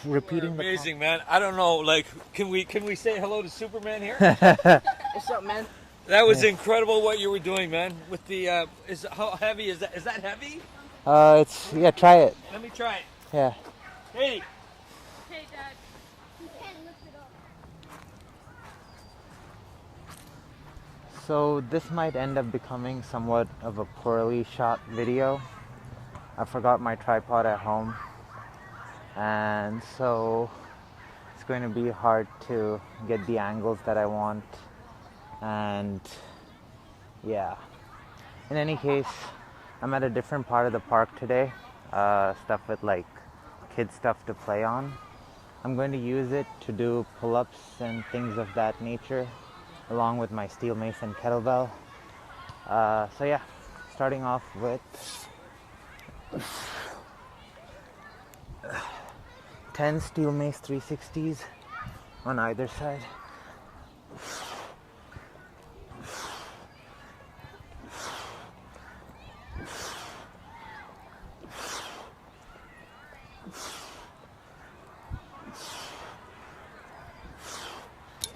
Repeating the amazing, man. I don't know, like, can we say hello to Superman here? What's up, man? That was incredible what you were doing, man. With the how heavy is that? Is that heavy? Yeah, try it. Let me try it. Yeah. Hey. Hey, Dad. You can't lift it up. So this might end up becoming somewhat of a poorly shot video. I forgot my tripod at home, and so it's going to be hard to get the angles that I want. And yeah, in any case, I'm at a different part of the park today, stuff with like kid stuff to play on. I'm going to use it to do pull-ups and things of that nature, along with my steel mace and kettlebell. So yeah, starting off with 10 steel mace 360s on either side.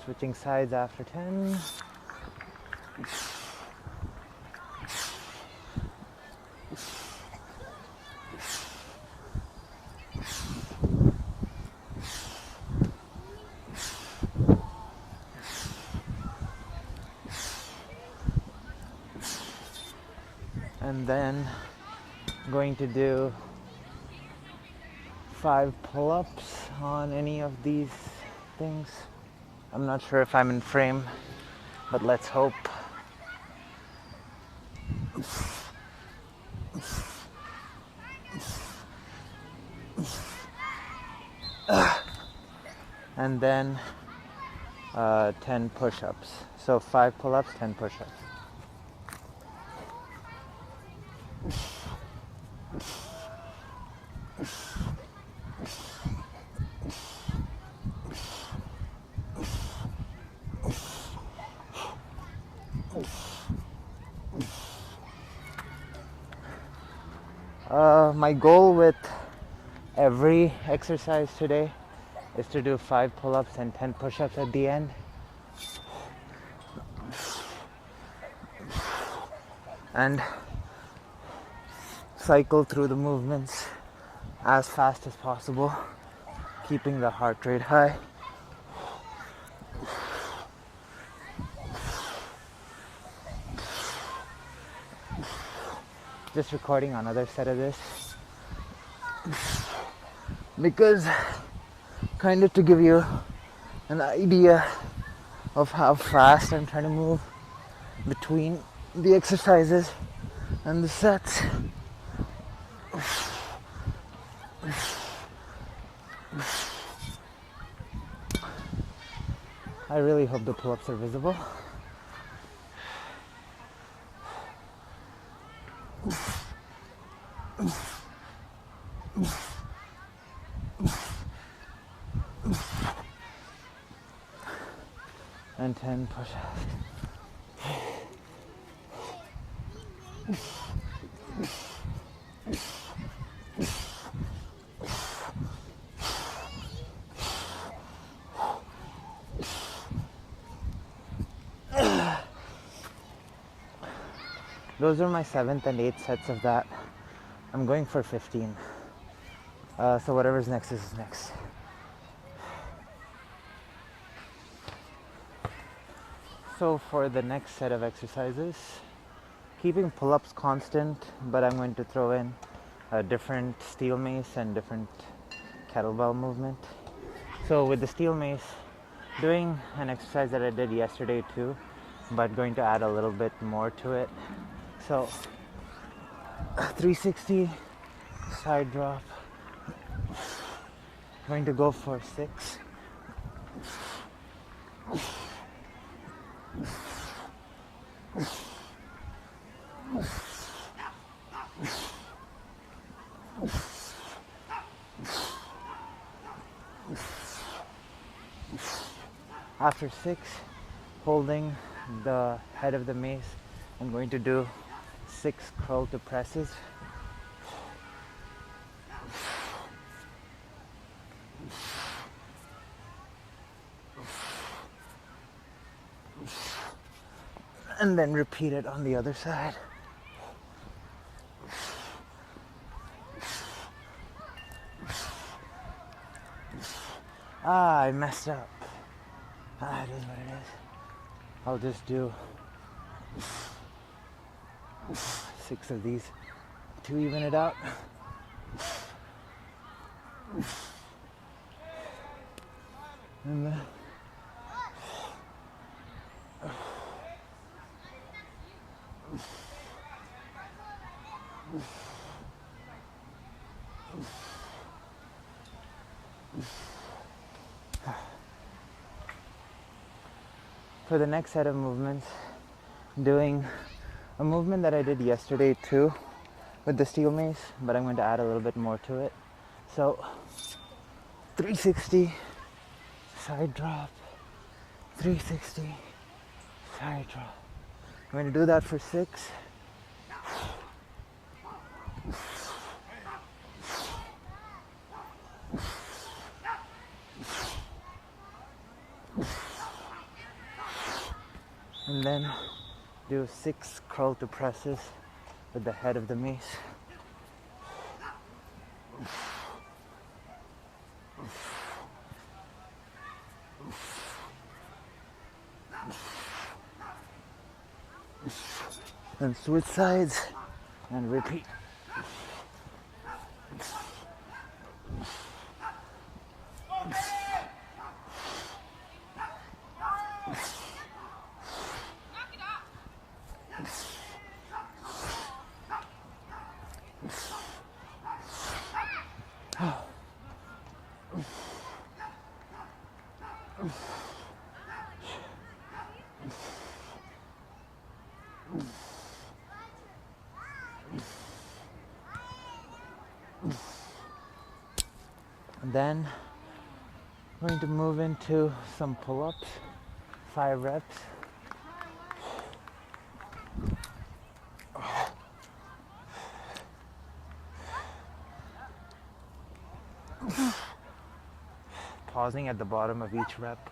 Switching sides after 10. And then I'm going to do 5 pull-ups on any of these things. I'm not sure if I'm in frame, but let's hope. And then 10 push-ups. So 5 pull-ups, 10 push-ups. My goal with every exercise today is to do 5 pull-ups and 10 push-ups at the end. And cycle through the movements as fast as possible, keeping the heart rate high. Just recording another set of this because kind of to give you an idea of how fast I'm trying to move between the exercises and the sets. I really hope the pull-ups are visible. And 10 push-ups. Those are my 7th and 8th sets of that. I'm going for 15. So whatever's next is next. So for the next set of exercises, keeping pull-ups constant, but I'm going to throw in a different steel mace and different kettlebell movement. So with the steel mace, doing an exercise that I did yesterday too, but going to add a little bit more to it. So 360 side drop. Going to go for 6. After 6, holding the head of the mace, I'm going to do 6 curl to presses. And then repeat it on the other side. Ah, I messed up. Ah, it is what it is. I'll just do 6 of these to even it out. And then for the next set of movements, doing a movement that I did yesterday too with the steel mace, but I'm going to add a little bit more to it. So 360 side drop, 360 side drop. I'm going to do that for 6. And then do 6 curl to presses with the head of the mace. And switch sides and repeat. And then I'm going to move into some pull-ups, 5 reps. Pausing at the bottom of each rep.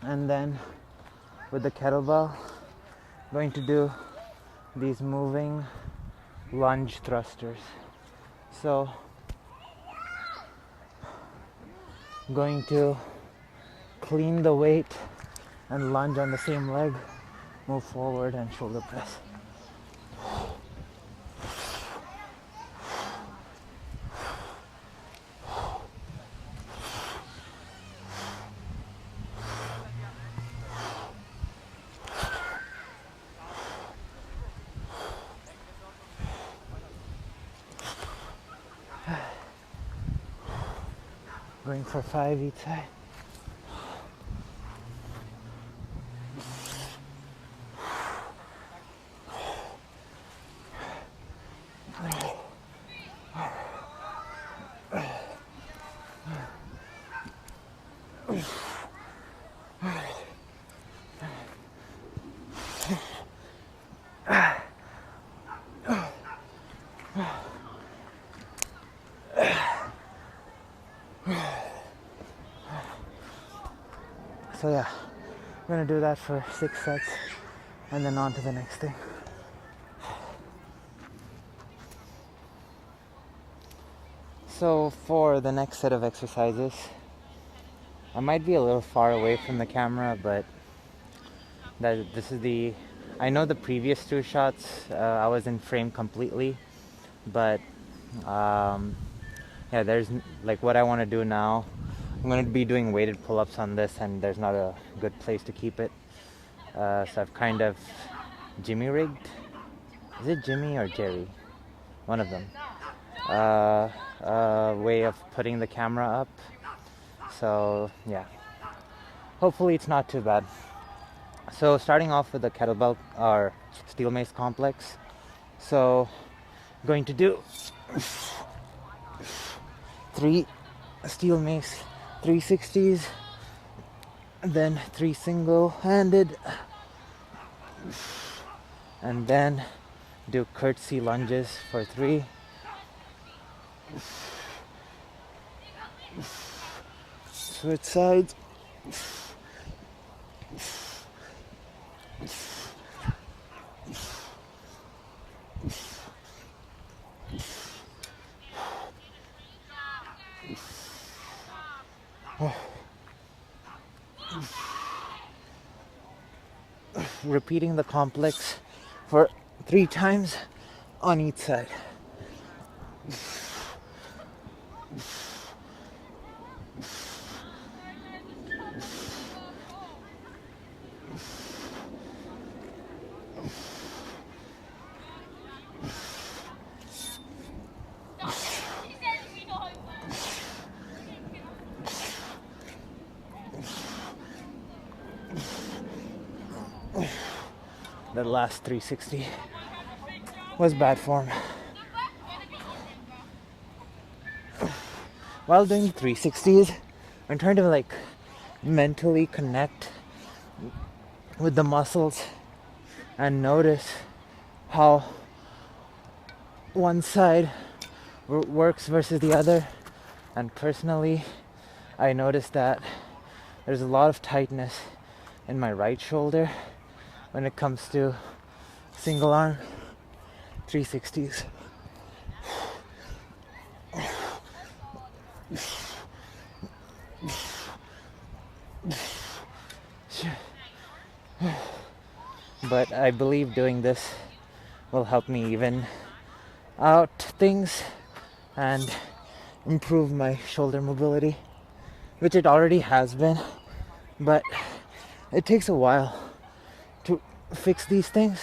And then with the kettlebell, I'm going to do these moving lunge thrusters. So I'm going to clean the weight and lunge on the same leg, move forward and shoulder press. Going for 5 each side. So yeah, I'm gonna do that for 6 sets and then on to the next thing. So for the next set of exercises, I might be a little far away from the camera, but this is I know the previous 2 shots, I was in frame completely, but yeah, there's like what I want to do now. I'm going to be doing weighted pull-ups on this, and there's not a good place to keep it. So I've kind of Jimmy rigged. Is it Jimmy or Jerry? One of them. Way of putting the camera up. So yeah, hopefully it's not too bad. So starting off with the kettlebell, or steel mace complex. So I'm going to do 3 steel mace 360s, then 3 single-handed, and then do curtsy lunges for 3. Switch sides. Repeating the complex for 3 times on each side. The last 360 was bad form. While doing 360s, I'm trying to like mentally connect with the muscles and notice how one side works versus the other. And personally, I noticed that there's a lot of tightness in my right shoulder when it comes to single arm 360s. But I believe doing this will help me even out things and improve my shoulder mobility, which it already has been, but it takes a while to fix these things,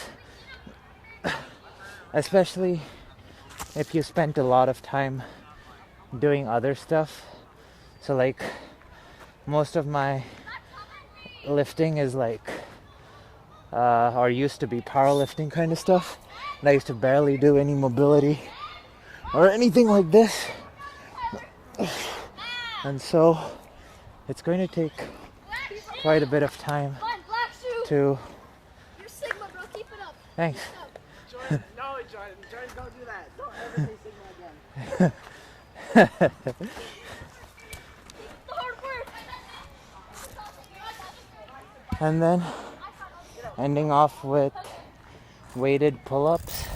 especially if you spent a lot of time doing other stuff. So like most of my lifting is like or used to be powerlifting kind of stuff, and I used to barely do any mobility or anything like this, and so it's going to take quite a bit of time to... You're Sigma, bro. Keep it up. Thanks. Jordan, no, Jordan, don't do that. Don't ever say Sigma again. The hard work. And then ending off with weighted pull-ups.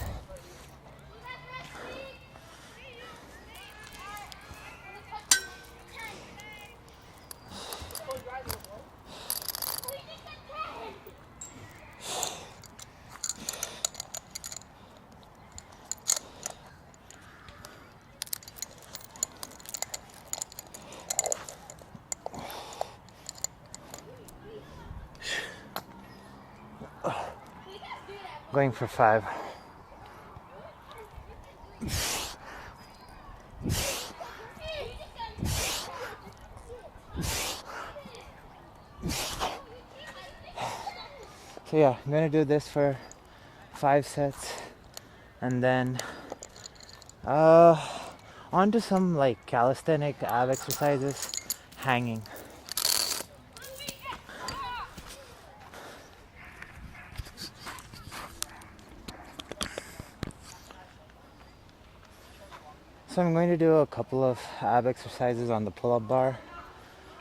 Going for 5. So yeah, I'm gonna do this for 5 sets, and then on to some like calisthenic ab exercises, hanging. So I'm going to do a couple of ab exercises on the pull-up bar.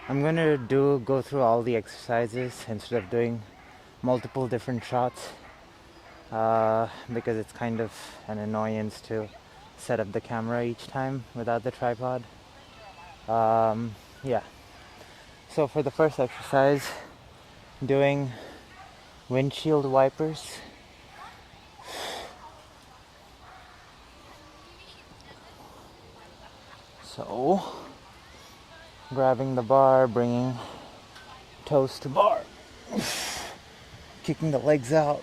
I'm going to go through all the exercises instead of doing multiple different shots, because it's kind of an annoyance to set up the camera each time without the tripod. Yeah. So for the first exercise, doing windshield wipers. So, grabbing the bar, bringing toes to bar, kicking the legs out,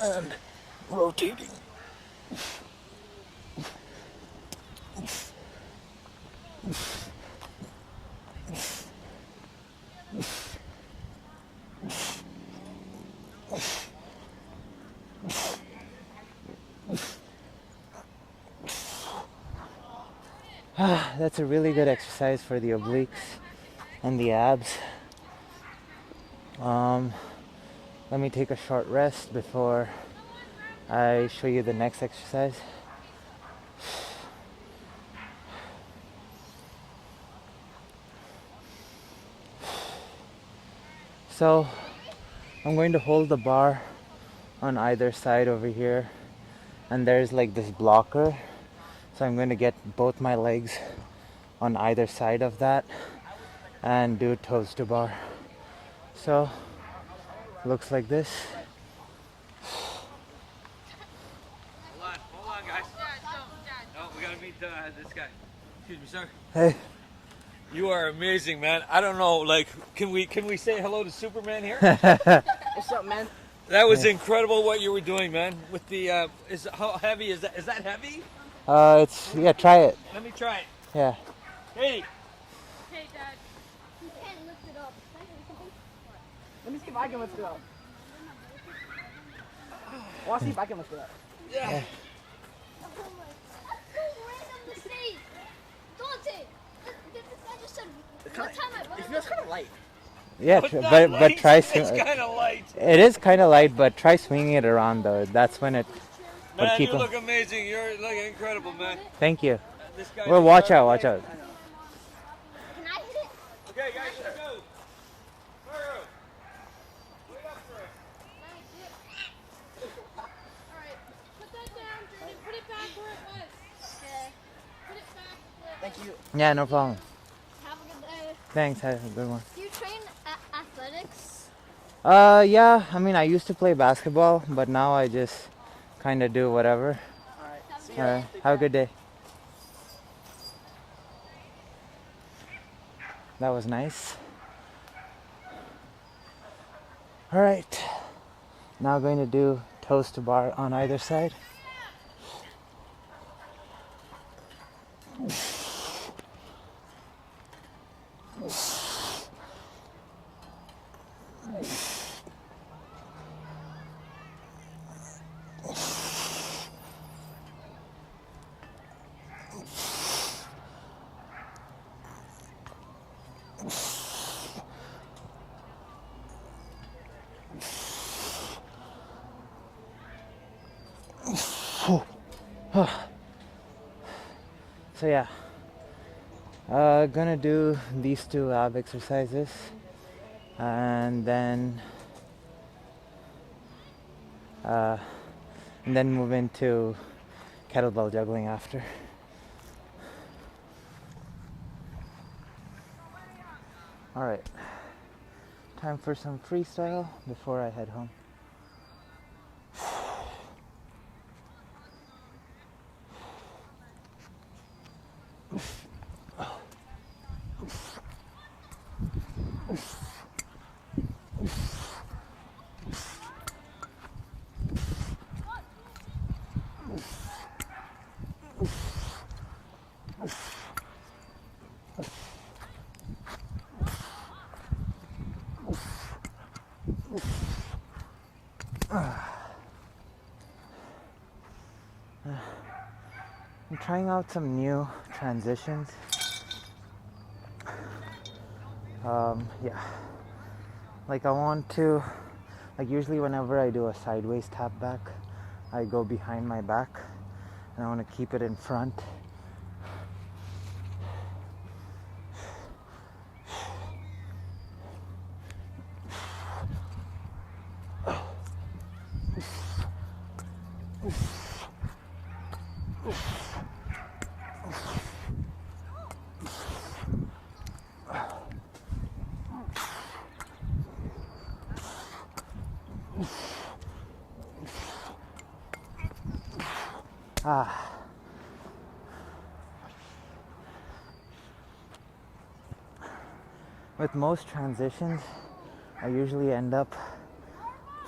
and rotating. That's a really good exercise for the obliques and the abs. Let me take a short rest before I show you the next exercise. So I'm going to hold the bar on either side over here, and there's like this blocker, so I'm going to get both my legs on either side of that and do toes to bar. So looks like this. Hold on, guys. No, we gotta meet this guy. Excuse me, sir. Hey. You are amazing, man. I don't know, like, can we say hello to Superman here? What's up, man? That was incredible what you were doing, man. With the how heavy is that? Is that heavy? Try it. Let me try it. Yeah. Hey. Hey, Dad. You can't lift it up. Let me see if I can lift it up. I want to see if I can lift it up. Yeah. Oh my. That's so random to say. Dante, this guy just said, what time I It feels kind of light. Yeah, It's not but light. try. It's kind of light. It is kind of light, but try swinging it around though. That's when it. Man, keep you on- look amazing. You're like incredible, man. Thank you. This guy. Well, watch out, watch out. Can I hit it? Okay, guys, let's go. Mario, wait up for us. Alright, put that down, Jordan. Put it back where it was. Okay. Put it back where it Thank you. Yeah, no problem. was. Have a good day. Thanks. Have a good one. Do you train athletics? Yeah. I mean, I used to play basketball, but now I just kind of do whatever. Alright, see All ya. right. Have a good day. That was nice. All right. Now going to do toes to bar on either side. So yeah, gonna do these two ab exercises, and then move into kettlebell juggling after. All right, time for some freestyle before I head home. I'm trying out some new transitions. Yeah, like I want to, like usually whenever I do a sideways tap back, I go behind my back and I want to keep it in front. With most transitions, I usually end up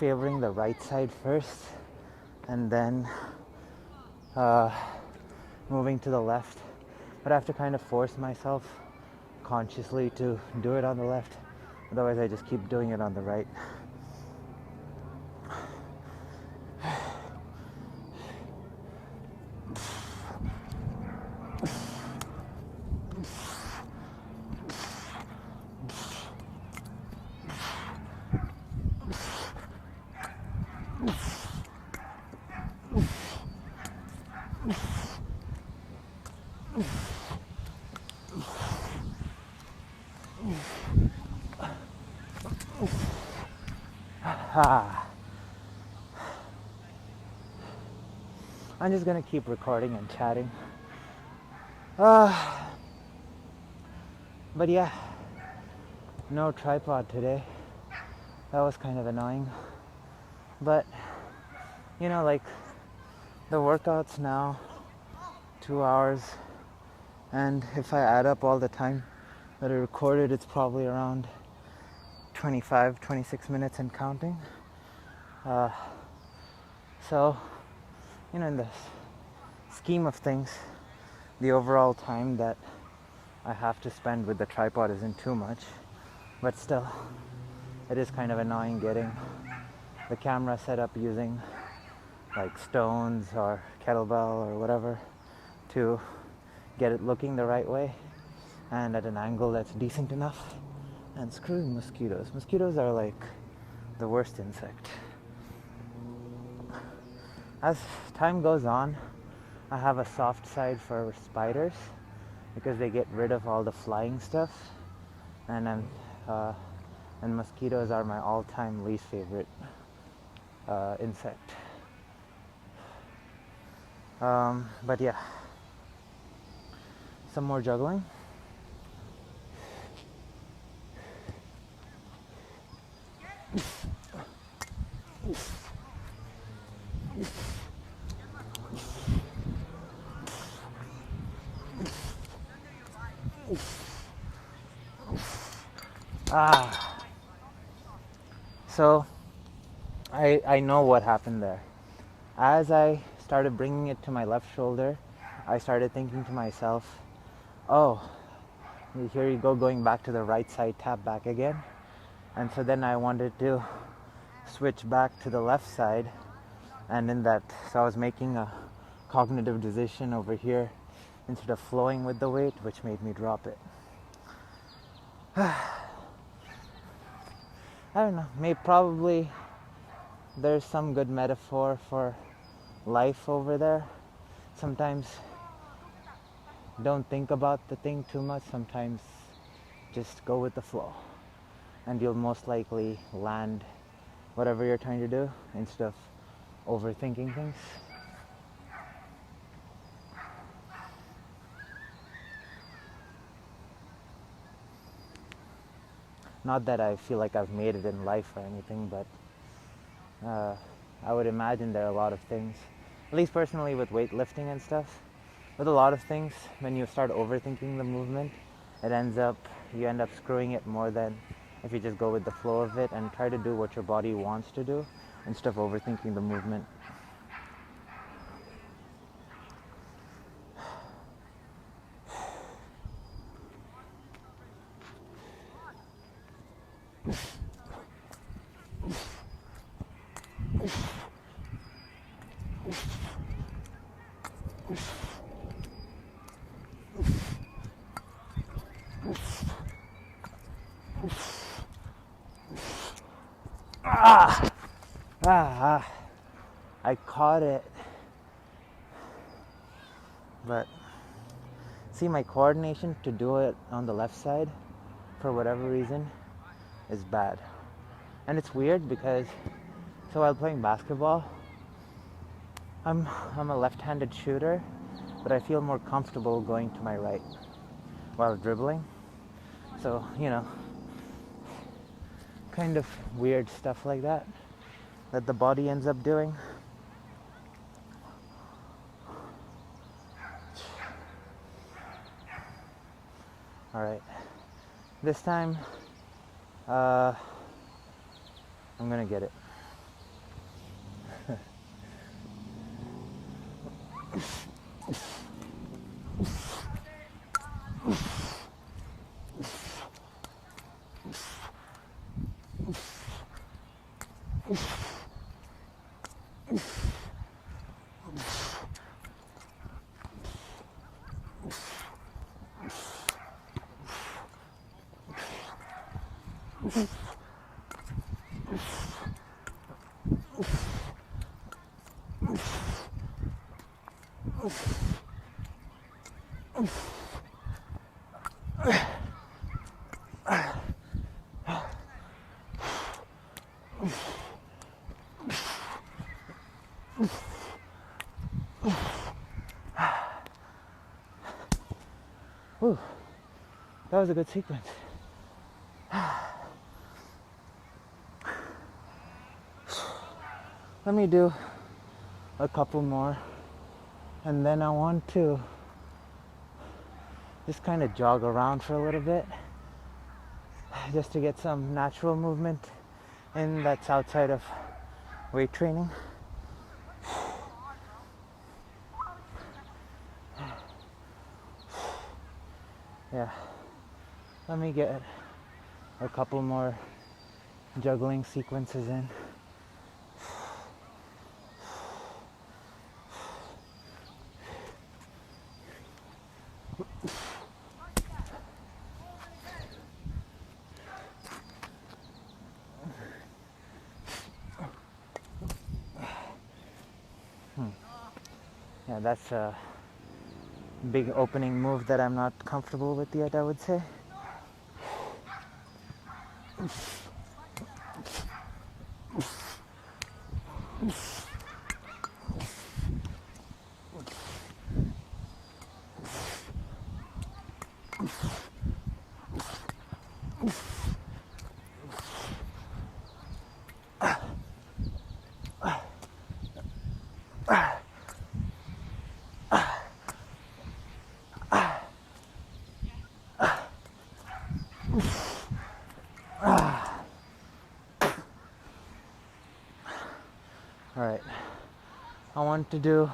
favoring the right side first and then moving to the left. But I have to kind of force myself consciously to do it on the left. Otherwise, I just keep doing it on the right. Ah. I'm just gonna keep recording and chatting. But yeah, no tripod today. That was kind of annoying. But, you know, like, the workout's now 2 hours, and if I add up all the time that I recorded, it's probably around 25, 26 minutes and counting. So, you know, in the scheme of things, the overall time that I have to spend with the tripod isn't too much, but still, it is kind of annoying getting the camera set up using like stones or kettlebell or whatever to get it looking the right way and at an angle that's decent enough. And screwing mosquitoes. Mosquitoes are like the worst insect. As time goes on, I have a soft side for spiders because they get rid of all the flying stuff, and mosquitoes are my all-time least favorite insect. But yeah, some more juggling. So I know what happened there. As I started bringing it to my left shoulder, I started thinking to myself, oh, here you go, going back to the right side tap back again. And so then I wanted to switch back to the left side, and in that, so I was making a cognitive decision over here instead of flowing with the weight, which made me drop it. I don't know, probably there's some good metaphor for life over there. Sometimes don't think about the thing too much, sometimes just go with the flow, and you'll most likely land whatever you're trying to do instead of overthinking things. Not that I feel like I've made it in life or anything, but I would imagine there are a lot of things, at least personally with weightlifting and stuff, with a lot of things, when you start overthinking the movement, you end up screwing it more than if you just go with the flow of it and try to do what your body wants to do instead of overthinking the movement. I caught it, but see, my coordination to do it on the left side, for whatever reason, is bad. And it's weird because, so while playing basketball, I'm a left-handed shooter, but I feel more comfortable going to my right while dribbling. So, you know, kind of weird stuff like that the body ends up doing. All right, this time I'm gonna get it. Whew. That was a good sequence. Let me do a couple more, and then I want to just kind of jog around for a little bit, just to get some natural movement in that's outside of weight training. Yeah, let me get a couple more juggling sequences in. Yeah, that's a big opening move that I'm not comfortable with yet, I would say. Alright, I want to do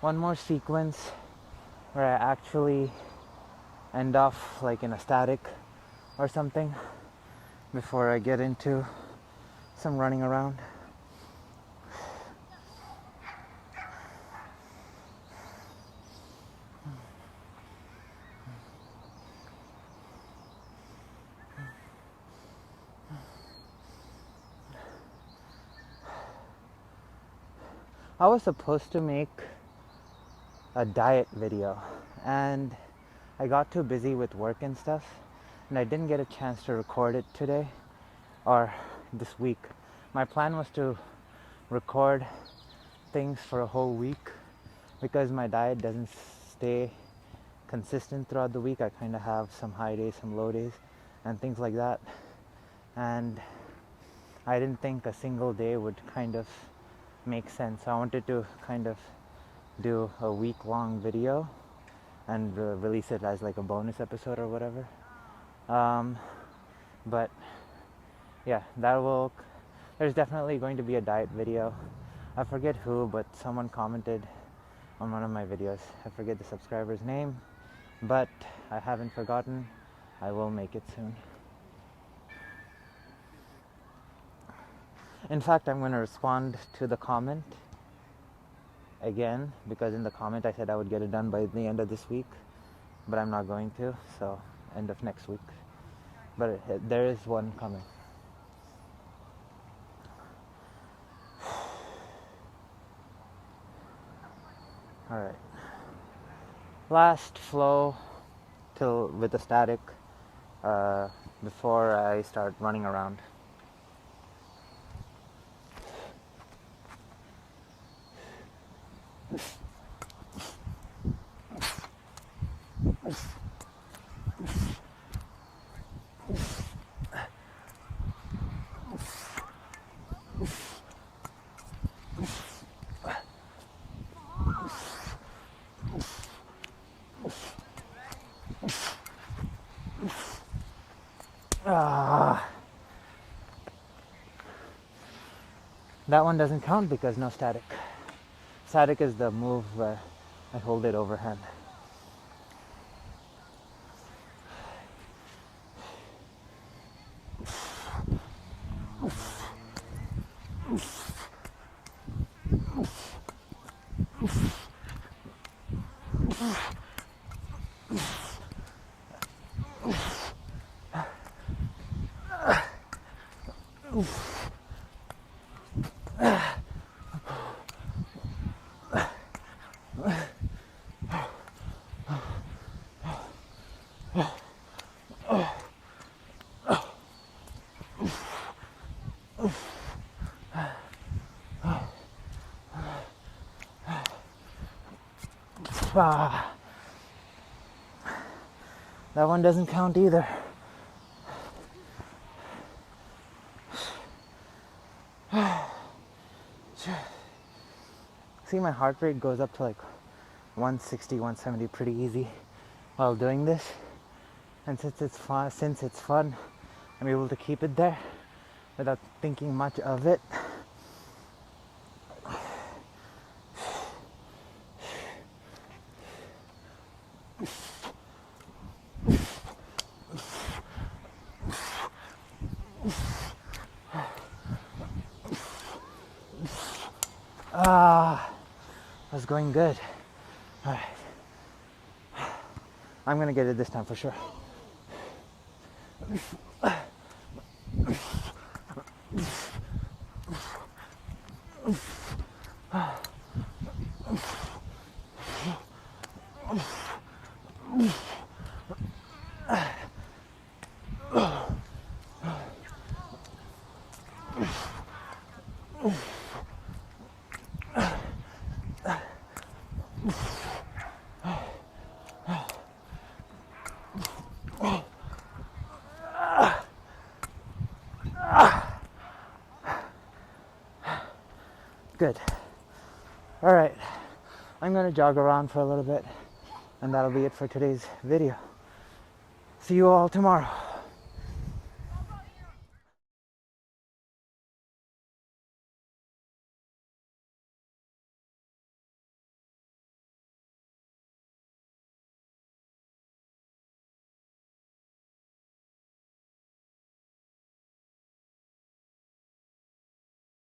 one more sequence where I actually end off like in a static or something before I get into some running around. I was supposed to make a diet video, and I got too busy with work and stuff, and I didn't get a chance to record it today or this week. My plan was to record things for a whole week because my diet doesn't stay consistent throughout the week. I kind of have some high days, some low days, and things like that. And I didn't think a single day would kind of make sense. I wanted to kind of do a week-long video and release it as like a bonus episode or whatever. But yeah, there's definitely going to be a diet video. I forget who, but someone commented on one of my videos. I forget the subscriber's name, but I haven't forgotten. I will make it soon. In fact, I'm going to respond to the comment again, because in the comment I said I would get it done by the end of this week, but I'm not going to, so end of next week. But there is one coming. Alright. Last flow with the static before I start running around. That one doesn't count because no static. Static is the move where I hold it overhand. Ah. That one doesn't count either. See, my heart rate goes up to like 160, 170 pretty easy while doing this. And since it's fun, I'm able to keep it there without thinking much of it. That's going good. All right. I'm gonna get it this time for sure. Good. All right, I'm gonna jog around for a little bit, and that'll be it for today's video. See you all tomorrow.